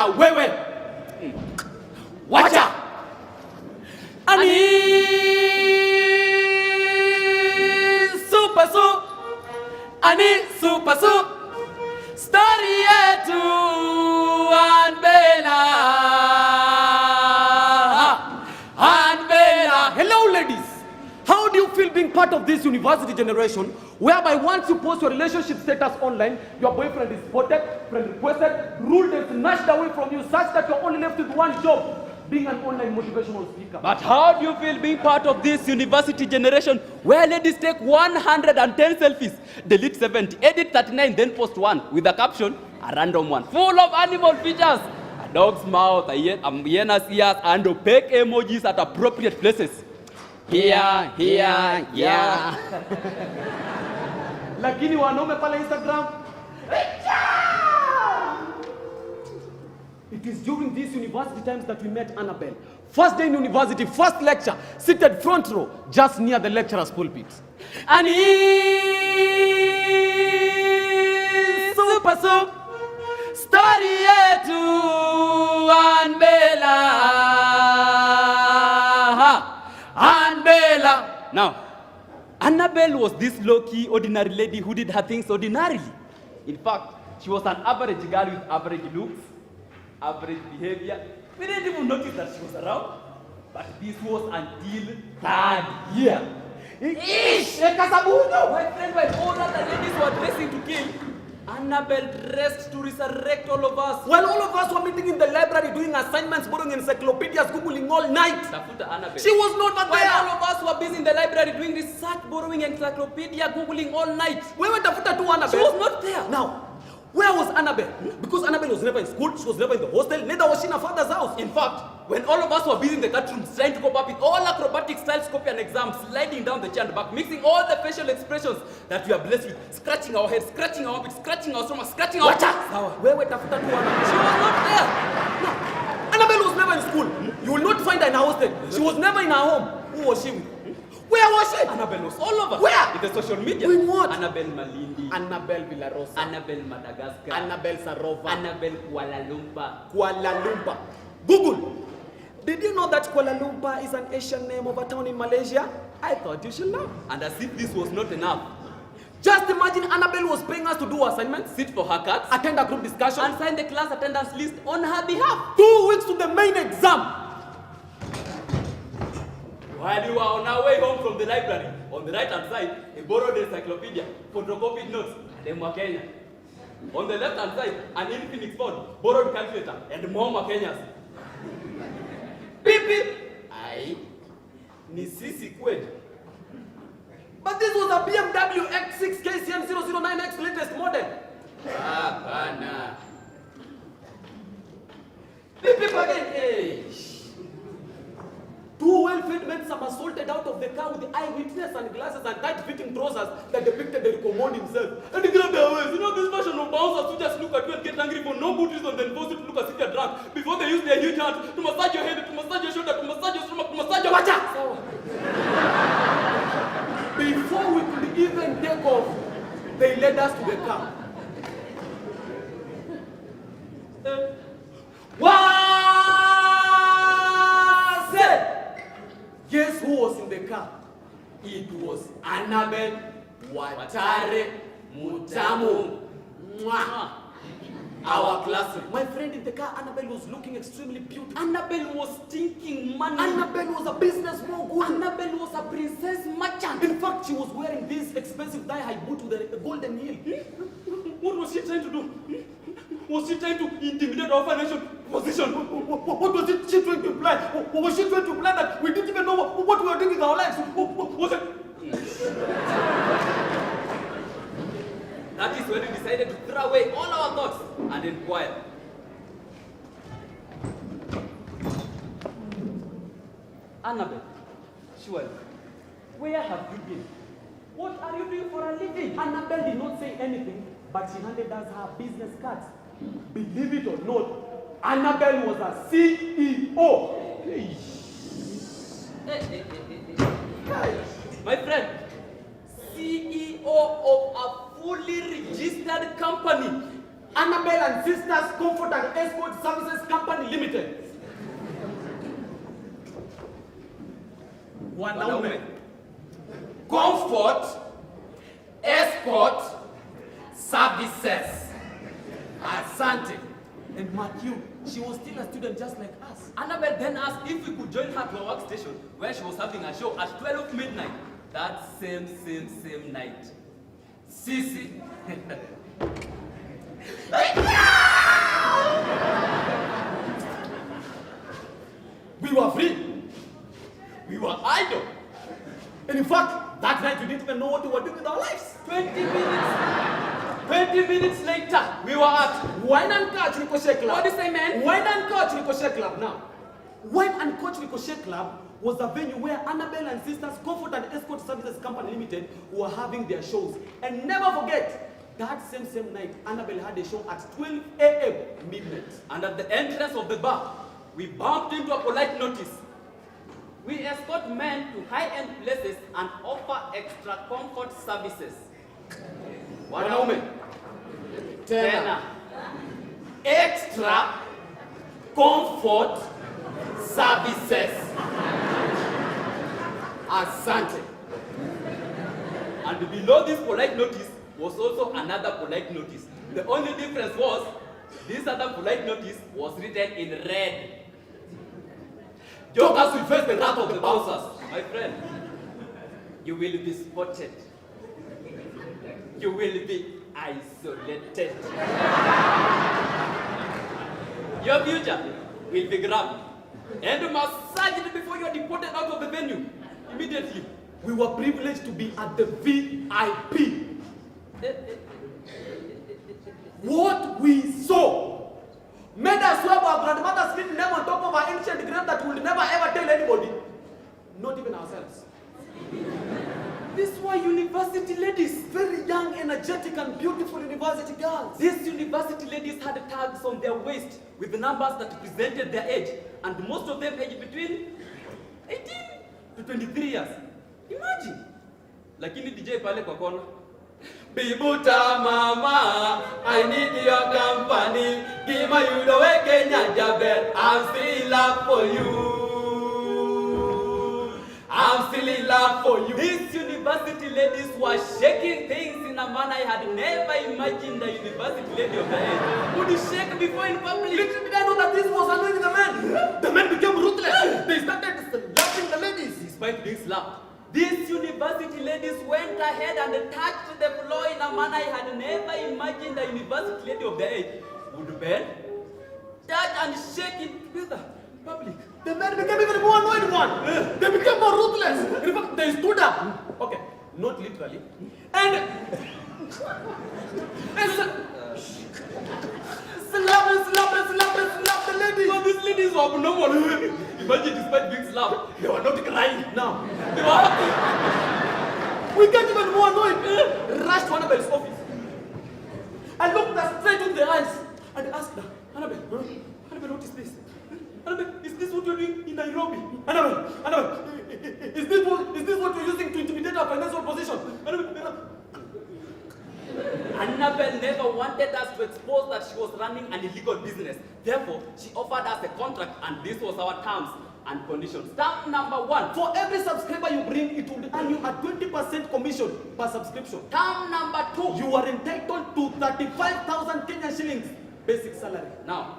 wacha wewe. Wacha. Ani super su. Ani super su. Story yetu Anbela. Anbela. Hello ladies. How do you feel being part of this university generation whereby once you post your relationship status online, your boyfriend is spotted, friend requested, ruled and snatched away from you such that you're only left with one job, being an online motivational speaker? But how do you feel being part of this university generation where ladies take 110 selfies, delete 70, edit 39, then post one with a caption, a random one, full of animal features, a dog's mouth, a hyena's ears, and opaque emojis at appropriate places? Here, yeah. Lakini wanaume pale Instagram. It is during these university times that we met Annabelle. First day in university, first lecture, seated front row, just near the lecturer's pulpit. And super soup, story yetu Anbela. Anbela. Now, Annabelle was this low-key, ordinary lady who did her things ordinarily. In fact, she was an average girl with average looks, average behavior. We didn't even notice that she was around. But this was until third year. Ish! My friend, when all other ladies were dressing to kill, Annabelle dressed to resurrect all of us. While all of us were meeting in the library doing assignments, borrowing encyclopedias, googling all night. She was not there. While all of us were busy in the library doing research, borrowing encyclopedia, googling all night. Where were Tafuta to Annabelle? She was not there. Now, where was Annabelle? Because Annabelle was never in school, she was never in the hostel, neither was she in her father's house. In fact, when all of us were busy in the cut rooms trying to cope up with all acrobatic styles, copy and exams, sliding down the chair and back, mixing all the facial expressions that we are blessed with, scratching our heads, scratching our armpits, scratching our stomach, scratching our chest. Where were Tafuta to Annabelle? She was not there. No. Annabelle was never in school. You will not find her in her hostel. She was never in her home. Who was she with? Where was she? Annabelle was all over. Where? In the social media. Doing what? Annabelle Malindi. Annabelle Villarosa. Annabelle Madagascar. Annabelle Sarova. Annabelle Kuala Lumpur. Kuala Lumpur. Google. Did you know that Kuala Lumpur is an Asian name of a town in Malaysia? I thought you should know. And as if this was not enough, just imagine Annabelle was paying us to do assignments, sit for her cards, attend a group discussion, and sign the class attendance list on her behalf. 2 weeks to the main exam. While you were on our way home from the library, on the right-hand side, a borrowed encyclopedia, photocopied notes, and Kenya. On the left-hand side, an Infinix phone, borrowed calculator, and more Kenyas. Beep beep. Aye. Ni sisi kweli. But this was a BMW X6 KCM 009X latest model. Bana. Beep beep again. Hey. Two well-fed men somersaulted out of the car with the eyewitness and glasses and tight-fitting trousers that depicted the command himself. And he grabbed their waist. You know this version of bouncers who just look at you and get angry for no good reason, then force you to look as if you're drunk before they use their huge hands to massage your head, to massage your shoulder, to massage your stomach, to massage your wacha. Before we could even take off, they led us to the car. Guess who was in the car? It was Annabelle Watare Mutamu. Our classmate. My friend in the car, Annabelle was looking extremely beautiful. Annabelle was stinking money. Annabelle was a business mogul. Annabelle was a princess merchant. In fact, she was wearing this expensive thigh-high boot with a golden heel. What was she trying to do? Was she trying to intimidate our financial position? What was she trying to imply? Was she trying to imply that we didn't even know what we were doing with our lives? Was it? That is when we decided to throw away all our thoughts and inquire. Annabelle, surely, where have you been? What are you doing for a living? Annabelle did not say anything, but she handed us her business cards. Believe it or not, Annabelle was a CEO. My friend, CEO of a fully registered company. Annabelle and Sisters Comfort and Escort Services Company Limited. Wanaume. Comfort Escort Services. Asante. And Matthew, she was still a student just like us. Annabelle then asked if we could join her to her workstation where she was having a show at 12 midnight. That same night. Sisi. We were free. We were idle. And in fact, that night we didn't even know what we were doing with our lives. 20 minutes later, we were at Wine and Coach Ricochet Club. What do you say, man? Wine and Coach Ricochet Club. Now, Wine and Coach Ricochet Club was a venue where Annabelle and Sisters Comfort and Escort Services Company Limited were having their shows. And never forget, that same night, Annabelle had a show at 12 a.m. midnight. And at the entrance of the bar, we bumped into a polite notice. We escort men to high-end places and offer extra comfort services. Wanaume. Tena. Extra comfort services. Asante. And below this polite notice was also another polite notice. The only difference was this other polite notice was written in red. Jokers will face the wrath of the bouncers. My friend, you will be spotted. You will be isolated. Your future will be grabbed and massaged before you are deported out of the venue. Immediately. We were privileged to be at the VIP. What we saw made us swear our grandmother's written name on top of our ancient grave that we will never ever tell anybody, not even ourselves. These were university ladies. Very young, energetic, and beautiful university girls. These university ladies had tags on their waist with the numbers that presented their age, and most of them aged between 18 to 23 years. Imagine. Lakini DJ pale kwa kona. Bibuta mama, I need your company. Give my you the way Kenya bed. I'm still in love for you. I'm still in love for you. These university ladies were shaking things in a manner I had never imagined a university lady of the age would shake before in public. Little did I know that this was annoying the men. The men became ruthless. They started slapping the ladies. Despite being slapped, these university ladies went ahead and touched the floor in a manner I had never imagined a university lady of the age would bend, touch and shake it together in public. The men became even more annoyed one. They became more ruthless. In fact, they stood up. Okay, not literally. And slap the ladies. So these ladies were abnormal. Imagine despite being slapped, they were not crying. Now, They were happy. we get even more annoyed. Rushed to Annabelle's office. I looked her straight in the eyes and asked her, Annabelle, what is this? Annabelle, is this what you're doing in Nairobi? Annabelle, is this what you're using to intimidate our financial position? Annabelle never wanted us to expose that she was running an illegal business. Therefore, she offered us a contract, and this was our terms and conditions. Term number 1. For every subscriber you bring, it will earn you a 20% commission per subscription. Term number 2. You are entitled to 35,000 Kenyan shillings basic salary. Now,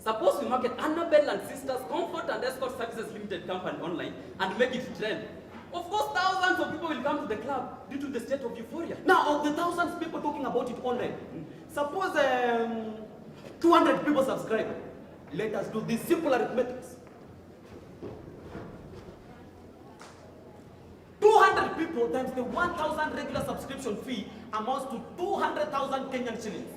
suppose we market Annabelle and Sisters Comfort and Escort Services Limited Company online and make it trend. Of course, thousands of people will come to the club due to the state of euphoria. Now, of the thousands of people talking about it online, suppose 200 people subscribe. Let us do this simple arithmetics. 200 people times the 1,000 regular subscription fee amounts to 200,000 Kenyan shillings.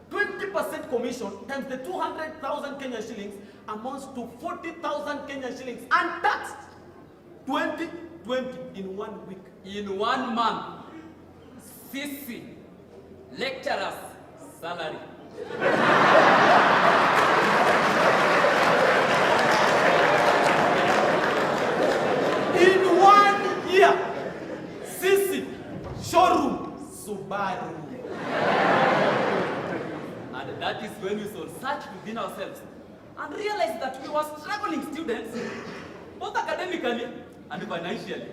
20% commission times the 200,000 Kenyan shillings amounts to 40,000 Kenyan shillings untaxed. 20 in 1 week. In 1 month, CC, lecturers, salary. In 1 year, CC, showroom, Subaru. And that is when we saw search within ourselves and realized that we were struggling students, both academically and financially.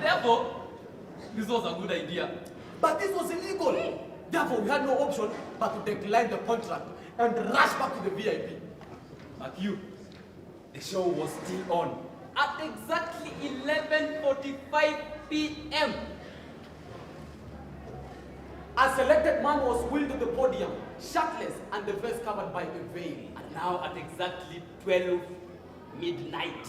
Therefore, this was a good idea. But this was illegal. Therefore, we had no option but to decline the contract and rush back to the VIP. Like you, the show was still on at exactly 11:45 p.m. A selected man was wheeled to the podium, shirtless and the face covered by a veil. And now at exactly 12 midnight.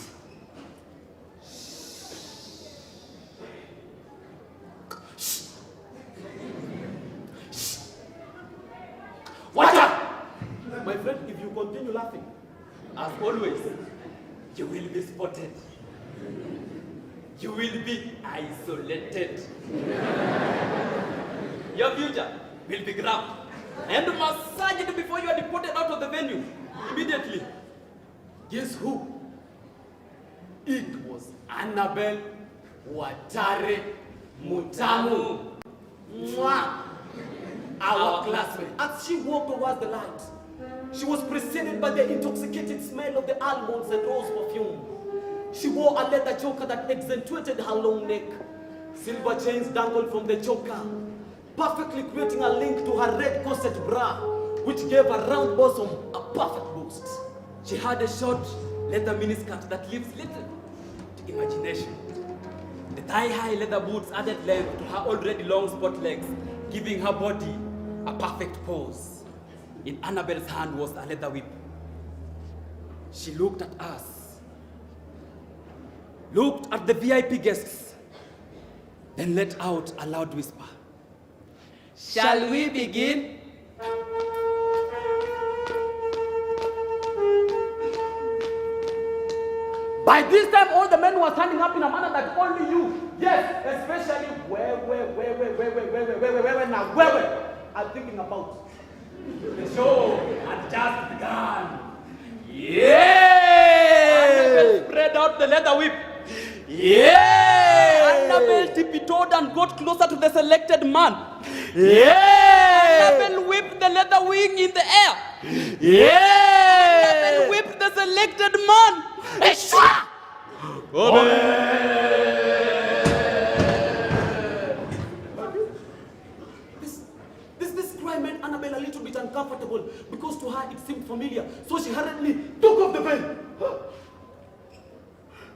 Watch out! My friend, if you continue laughing, as always, you will be spotted. You will be isolated. Your future will be grabbed and massaged before you are deported out of the venue immediately. Guess who? It was Annabelle Watare Mutamu. Mwah! Our classmate. As she walked towards the light, she was preceded by the intoxicating smell of the almonds and rose perfume. She wore a leather choker that accentuated her long neck. Silver chains dangled from the choker, perfectly creating a link to her red corset bra, which gave her round bosom a perfect boost. She had a short leather miniskirt that leaves little to imagination. The thigh-high leather boots added length to her already long sport legs, giving her body a perfect pose. In Annabelle's hand was a leather whip. She looked at us, looked at the VIP guests, then let out a loud whisper. Shall we begin? By this time, all the men were standing up in a manner that only you, yes, especially where are thinking about. The show had just begun. Yeah! Annabelle spread out the leather whip. Yeah! Annabelle tippy-toed and got closer to the selected man. Yeah! Annabelle whipped the leather wing in the air. Yeah! Annabelle whipped the selected man. This cry made Annabelle a little bit uncomfortable because to her it seemed familiar. So she hurriedly took off the veil.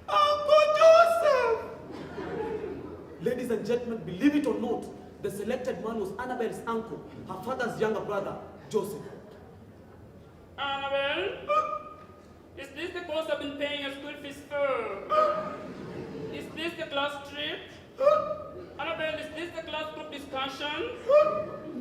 Uncle Joseph! Ladies and gentlemen, believe it or not, the selected man was Annabelle's uncle, her father's younger brother, Joseph. Annabelle? Is this the cost I've been paying your school fees for? Is this the class trip? Annabelle, is this the class group discussion?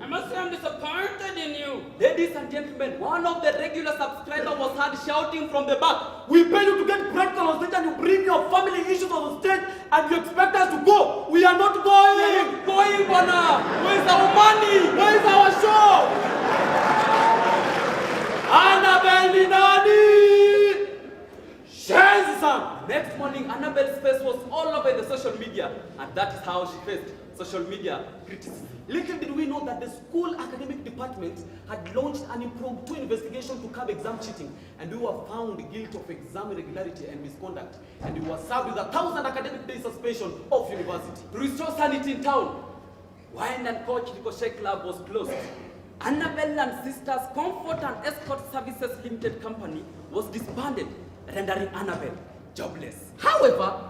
I must say I'm disappointed in you. Ladies and gentlemen, one of the regular subscribers was heard shouting from the back. We pay you to get practical on stage and you bring your family issues on stage and you expect us to go. We are not going. We are not going, Bana. Where's our money? Where is our show? Annabelle Ninani! Shensan! Next morning, Annabelle's face was all over the social media, and that is how she faced social media criticism. Little did we know that the school academic department had launched an impromptu investigation to curb exam cheating, and we were found guilty of exam irregularity and misconduct, and we were served with 1,000 academic day suspension of university. To restore sanity in town, Wine and Coach Ricochet Club was closed. Annabelle and Sisters Comfort and Escort Services Limited Company was disbanded, rendering Annabelle jobless. However,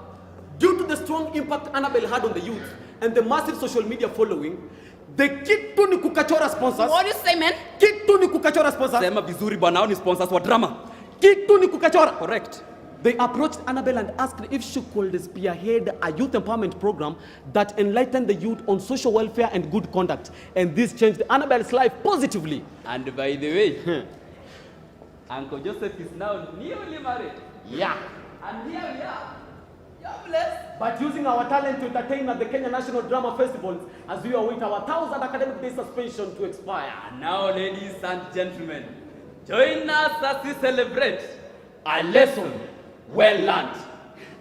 due to the strong impact Annabelle had on the youth and the massive social media following, the Kitu ni Kukachora sponsors. What do you say, man? Kitu ni Kukachora sponsors. Sema vizuri bwana, hao ni sponsors wa drama. Kitu ni Kukachora. Correct. They approached Annabelle and asked if she could spearhead a youth empowerment program that enlightened the youth on social welfare and good conduct. And this changed Annabelle's life positively. And by the way, Uncle Joseph is now newly married. Yeah. And here we are. Jobless. But using our talent to entertain at the Kenya National Drama Festival as we await our 1,000 academic day suspension to expire. And now, ladies and gentlemen, join us as we celebrate a lesson well learned.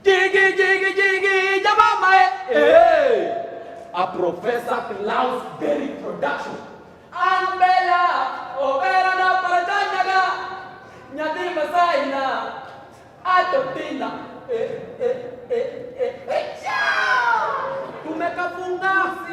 Jiggy, jiggy, jiggy, jamama. Hey! A Professor Klaus Berry production. Ambela, Overa na Parajanyaga, Nyadi Masaina, Atotina, Tumekafunga.